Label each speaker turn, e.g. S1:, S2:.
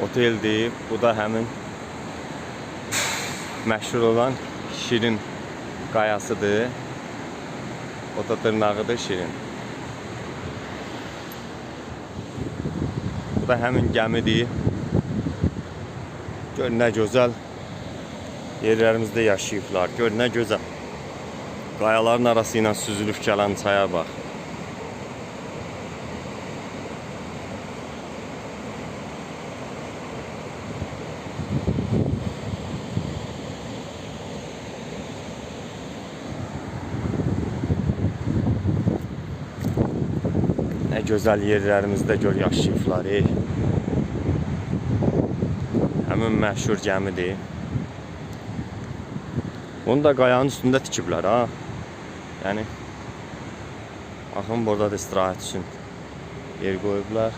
S1: oteldir. Bu da həmin məşhur olan Şirin qayasıdır. O da dırnağıdır Şirin. Bu da həmin gəmidir. Gör nə gözəl yerlərimizdə yaşayıblar. Gör nə gözəl. Qayaların arası ilə süzülüb gələn çaya bax. Nə gözəl yerlərimizdə gör yaşayıblar. Həmin məşhur gəmidir. Bunu da qayanın üstündə tikiblər ha. Yəni baxın burada da istirahət üçün yer qoyublar.